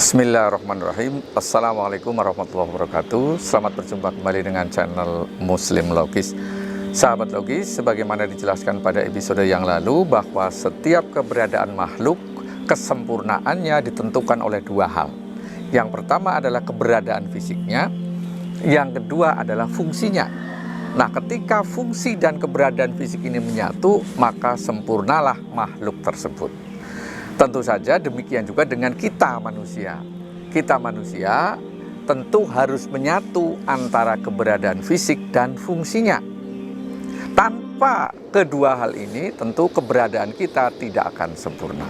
Bismillahirrahmanirrahim. Assalamualaikum warahmatullahi wabarakatuh. Selamat berjumpa kembali dengan channel Muslim Logis. Sahabat logis, sebagaimana dijelaskan pada episode yang lalu bahwa setiap keberadaan makhluk, kesempurnaannya ditentukan oleh dua hal. Yang pertama adalah keberadaan fisiknya, yang kedua adalah fungsinya. Nah, ketika fungsi dan keberadaan fisik ini menyatu, maka sempurnalah makhluk tersebut. Tentu saja demikian juga dengan kita manusia. Kita manusia tentu harus menyatu antara keberadaan fisik dan fungsinya. Tanpa kedua hal ini tentu keberadaan kita tidak akan sempurna.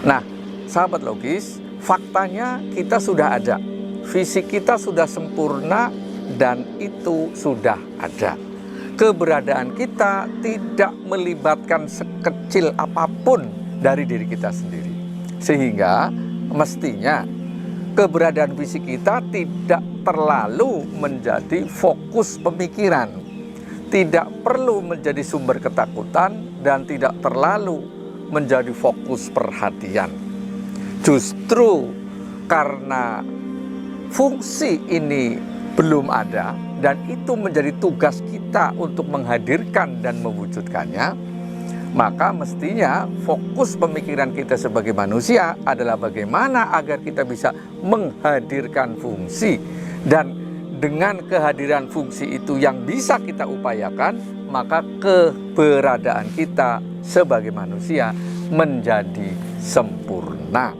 Nah, sahabat logis, faktanya kita sudah ada. Fisik kita sudah sempurna dan itu sudah ada. Keberadaan kita tidak melibatkan sekecil apapun dari diri kita sendiri. Sehingga mestinya keberadaan fisik kita tidak terlalu menjadi fokus pemikiran, tidak perlu menjadi sumber ketakutan, dan tidak terlalu menjadi fokus perhatian. Justru karena fungsi ini belum ada dan itu menjadi tugas kita untuk menghadirkan dan mewujudkannya, maka mestinya fokus pemikiran kita sebagai manusia adalah bagaimana agar kita bisa menghadirkan fungsi. Dan dengan kehadiran fungsi itu yang bisa kita upayakan, maka keberadaan kita sebagai manusia menjadi sempurna.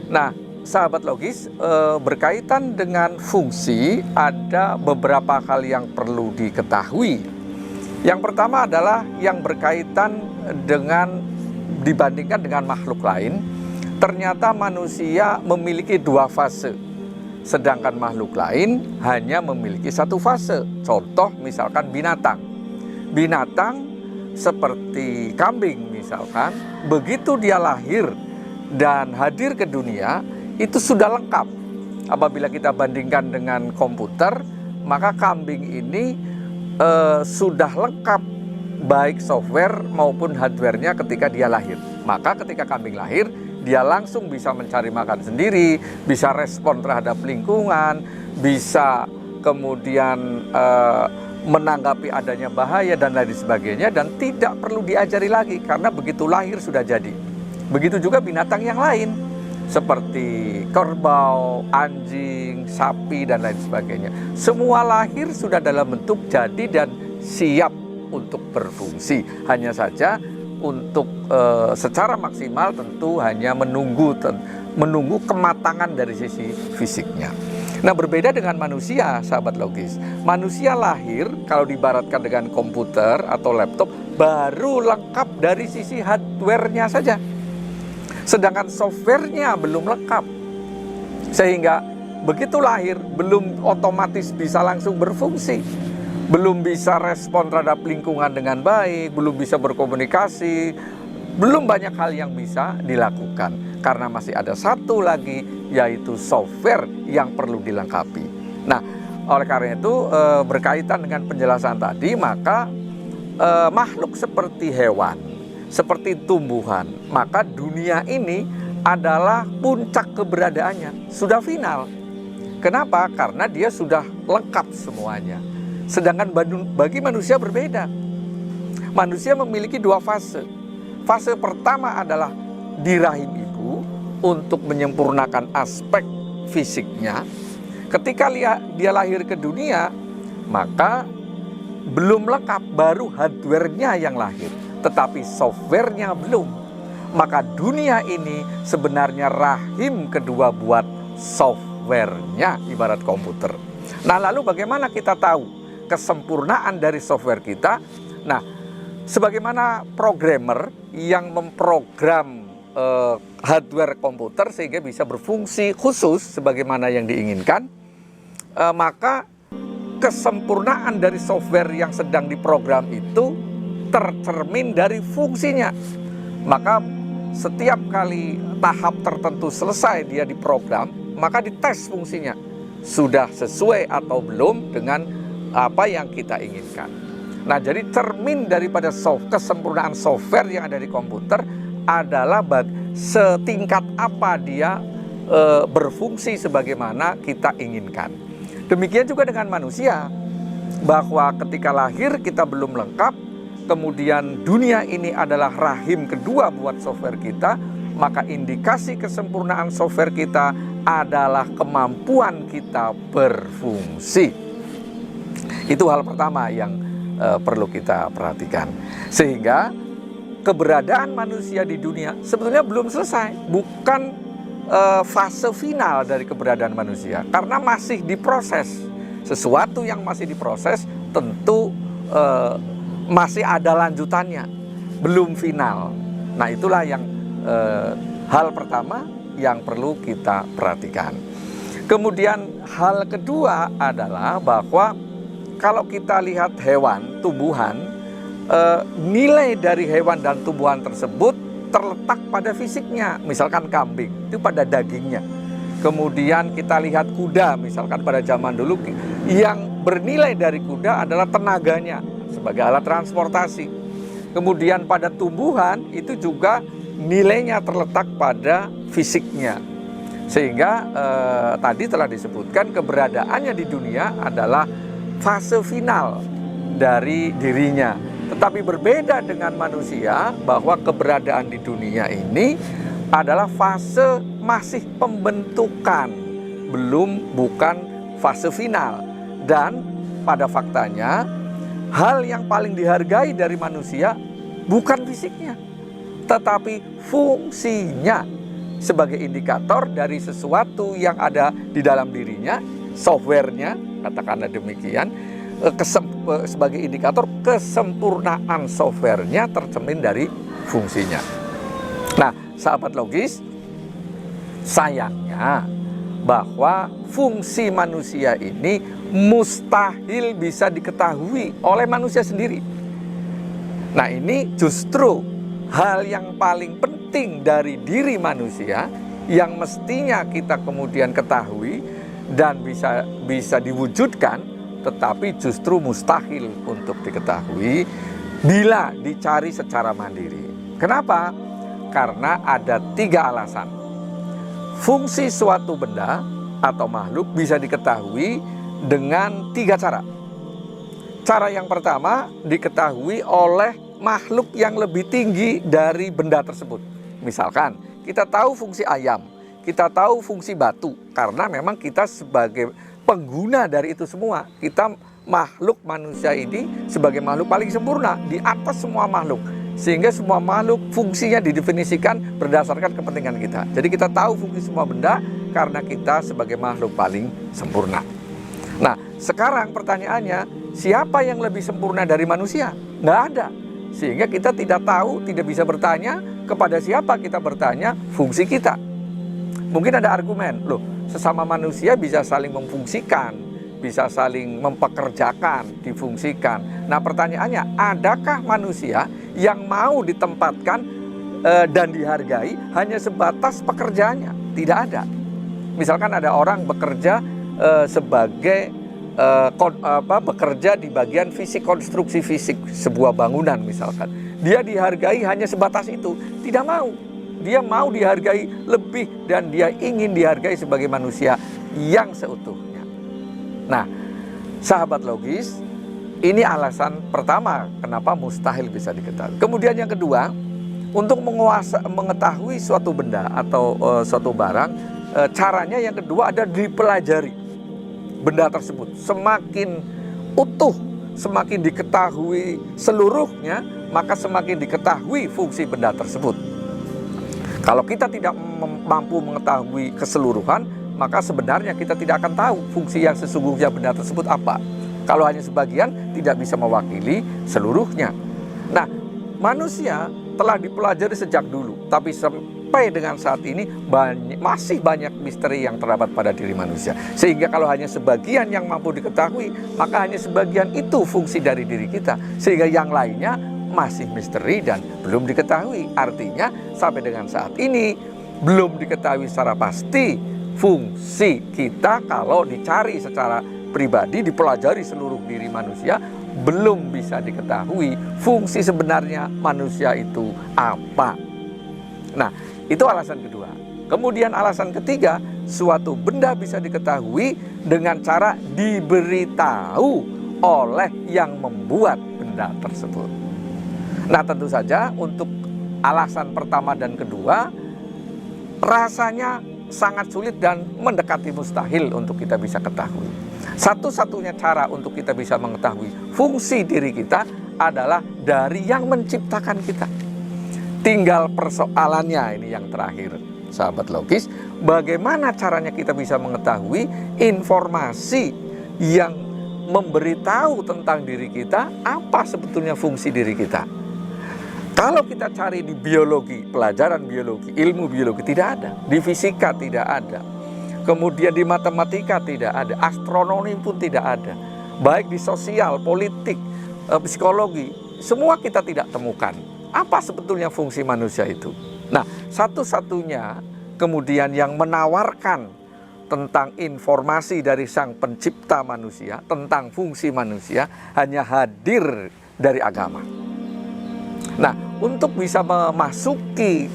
Nah, sahabat logis, berkaitan dengan fungsi ada beberapa hal yang perlu diketahui. Yang pertama adalah yang berkaitan dengan dibandingkan dengan makhluk lain, ternyata manusia memiliki dua fase, sedangkan makhluk lain hanya memiliki satu fase. Contoh misalkan binatang. Binatang seperti kambing misalkan, begitu dia lahir dan hadir ke dunia, itu sudah lengkap. Apabila kita bandingkan dengan komputer, maka kambing ini sudah lengkap baik software maupun hardware-nya ketika dia lahir. Maka ketika kambing lahir, dia langsung bisa mencari makan sendiri, bisa respon terhadap lingkungan, bisa kemudian menanggapi adanya bahaya dan lain sebagainya, dan tidak perlu diajari lagi karena begitu lahir sudah jadi. Begitu juga binatang yang lain seperti kerbau, anjing, sapi, dan lain sebagainya. Semua lahir sudah dalam bentuk jadi dan siap untuk berfungsi. Hanya saja untuk secara maksimal tentu hanya menunggu kematangan dari sisi fisiknya. Nah, berbeda dengan manusia, sahabat logis. Manusia lahir, kalau diibaratkan dengan komputer atau laptop, baru lengkap dari sisi hardware-nya saja. Sedangkan softwarenya belum lengkap, sehingga begitu lahir belum otomatis bisa langsung berfungsi, belum bisa respon terhadap lingkungan dengan baik, belum bisa berkomunikasi, belum banyak hal yang bisa dilakukan karena masih ada satu lagi, yaitu software yang perlu dilengkapi. Nah, oleh karena itu berkaitan dengan penjelasan tadi, maka makhluk seperti hewan, seperti tumbuhan, maka dunia ini adalah puncak keberadaannya, sudah final. Kenapa? Karena dia sudah lengkap semuanya. Sedangkan bagi manusia berbeda. Manusia memiliki dua fase. Fase pertama adalah di rahim ibu untuk menyempurnakan aspek fisiknya. Ketika dia lahir ke dunia, maka belum lengkap, baru hardware-nya yang lahir, tetapi softwarenya belum. Maka dunia ini sebenarnya rahim kedua buat softwarenya, ibarat komputer. Nah, lalu bagaimana kita tahu kesempurnaan dari software kita? Nah, sebagaimana programmer yang memprogram hardware komputer sehingga bisa berfungsi khusus sebagaimana yang diinginkan, maka kesempurnaan dari software yang sedang diprogram itu tercermin dari fungsinya. Maka setiap kali tahap tertentu selesai dia diprogram, maka dites fungsinya sudah sesuai atau belum dengan apa yang kita inginkan. Nah, jadi cermin daripada kesempurnaan software yang ada di komputer adalah setingkat apa dia berfungsi sebagaimana kita inginkan. Demikian juga dengan manusia, bahwa ketika lahir kita belum lengkap, kemudian dunia ini adalah rahim kedua buat software kita, maka indikasi kesempurnaan software kita adalah kemampuan kita berfungsi. Itu hal pertama yang perlu kita perhatikan. Sehingga keberadaan manusia di dunia sebetulnya belum selesai, bukan fase final dari keberadaan manusia, karena masih diproses. Sesuatu yang masih diproses tentu masih ada lanjutannya, belum final. Nah, itulah yang hal pertama yang perlu kita perhatikan. Kemudian hal kedua adalah bahwa kalau kita lihat hewan, tumbuhan, nilai dari hewan dan tumbuhan tersebut terletak pada fisiknya. Misalkan kambing, itu pada dagingnya. Kemudian kita lihat kuda, misalkan pada zaman dulu, yang bernilai dari kuda adalah tenaganya sebagai alat transportasi. Kemudian pada tumbuhan itu juga nilainya terletak pada fisiknya. Sehingga tadi telah disebutkan keberadaannya di dunia adalah fase final dari dirinya. Tetapi berbeda dengan manusia, bahwa keberadaan di dunia ini adalah fase masih pembentukan, bukan fase final. Dan pada faktanya, hal yang paling dihargai dari manusia bukan fisiknya, tetapi fungsinya sebagai indikator dari sesuatu yang ada di dalam dirinya, softwarenya, katakanlah demikian, sebagai indikator kesempurnaan softwarenya tercermin dari fungsinya. Nah, sahabat logis, sayangnya bahwa fungsi manusia ini mustahil bisa diketahui oleh manusia sendiri. Nah, ini justru hal yang paling penting dari diri manusia yang mestinya kita kemudian ketahui dan bisa diwujudkan, tetapi justru mustahil untuk diketahui bila dicari secara mandiri. Kenapa? Karena ada 3 alasan. Fungsi suatu benda atau makhluk bisa diketahui dengan 3 cara. Cara yang pertama diketahui oleh makhluk yang lebih tinggi dari benda tersebut. Misalkan kita tahu fungsi ayam, kita tahu fungsi batu, karena memang kita sebagai pengguna dari itu semua. Kita makhluk manusia ini sebagai makhluk paling sempurna di atas semua makhluk. Sehingga semua makhluk fungsinya didefinisikan berdasarkan kepentingan kita. Jadi kita tahu fungsi semua benda karena kita sebagai makhluk paling sempurna. Nah, sekarang pertanyaannya, siapa yang lebih sempurna dari manusia? Nggak ada. Sehingga kita tidak tahu, tidak bisa bertanya kepada siapa kita bertanya fungsi kita. Mungkin ada argumen, loh, sesama manusia bisa saling memfungsikan, bisa saling mempekerjakan, difungsikan. Nah, pertanyaannya, adakah manusia yang mau ditempatkan dan dihargai hanya sebatas pekerjaannya? Tidak ada. Misalkan ada orang bekerja sebagai bekerja di bagian fisik, konstruksi fisik sebuah bangunan misalkan. Dia dihargai hanya sebatas itu, tidak mau. Dia mau dihargai lebih dan dia ingin dihargai sebagai manusia yang seutuhnya. Nah, sahabat logis, ini alasan pertama kenapa mustahil bisa diketahui. Kemudian yang kedua, untuk mengetahui suatu benda atau suatu barang, caranya yang kedua ada dipelajari benda tersebut. Semakin utuh, semakin diketahui seluruhnya, maka semakin diketahui fungsi benda tersebut. Kalau kita tidak mampu mengetahui keseluruhan, maka sebenarnya kita tidak akan tahu fungsi yang sesungguhnya benda tersebut apa. Kalau hanya sebagian, tidak bisa mewakili seluruhnya. Nah, manusia telah dipelajari sejak dulu, tapi sampai dengan saat ini masih banyak misteri yang terdapat pada diri manusia. Sehingga kalau hanya sebagian yang mampu diketahui, maka hanya sebagian itu fungsi dari diri kita. Sehingga yang lainnya masih misteri dan belum diketahui. Artinya sampai dengan saat ini belum diketahui secara pasti fungsi kita. Kalau dicari secara pribadi, dipelajari seluruh diri manusia, belum bisa diketahui fungsi sebenarnya manusia itu apa. Nah, itu alasan kedua. Kemudian alasan ketiga, suatu benda bisa diketahui dengan cara diberitahu oleh yang membuat benda tersebut. Nah, tentu saja untuk alasan pertama dan kedua rasanya sangat sulit dan mendekati mustahil untuk kita bisa ketahui. Satu-satunya cara untuk kita bisa mengetahui fungsi diri kita adalah dari yang menciptakan kita. Tinggal persoalannya ini yang terakhir, sahabat logis, bagaimana caranya kita bisa mengetahui informasi yang memberitahu tentang diri kita, apa sebetulnya fungsi diri kita. Kalau kita cari di biologi, pelajaran biologi, ilmu biologi tidak ada, di fisika tidak ada, kemudian di matematika tidak ada, astronomi pun tidak ada, baik di sosial, politik, psikologi, semua kita tidak temukan. Apa sebetulnya fungsi manusia itu? Nah, satu-satunya kemudian yang menawarkan tentang informasi dari sang pencipta manusia, tentang fungsi manusia, hanya hadir dari agama. Nah, untuk bisa memasuki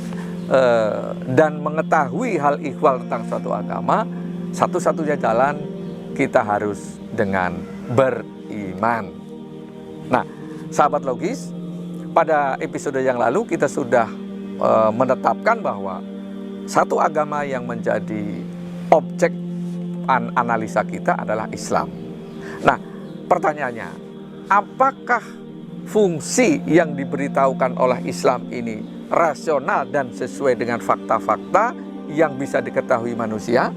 dan mengetahui hal ihwal tentang suatu agama, satu-satunya jalan kita harus dengan beriman. Nah, sahabat logis, pada episode yang lalu kita sudah menetapkan bahwa satu agama yang menjadi objek analisa kita adalah Islam. Nah, pertanyaannya, apakah fungsi yang diberitahukan oleh Islam ini rasional dan sesuai dengan fakta-fakta yang bisa diketahui manusia?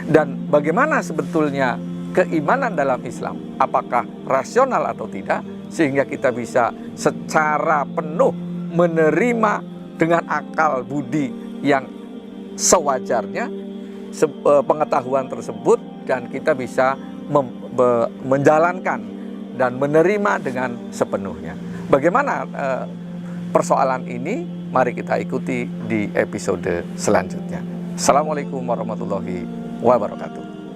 Dan bagaimana sebetulnya keimanan dalam Islam? Apakah rasional atau tidak? Sehingga kita bisa secara penuh menerima dengan akal budi yang sewajarnya pengetahuan tersebut, dan kita bisa menjalankan dan menerima dengan sepenuhnya. Bagaimana persoalan ini? Mari kita ikuti di episode selanjutnya. Assalamualaikum warahmatullahi wabarakatuh.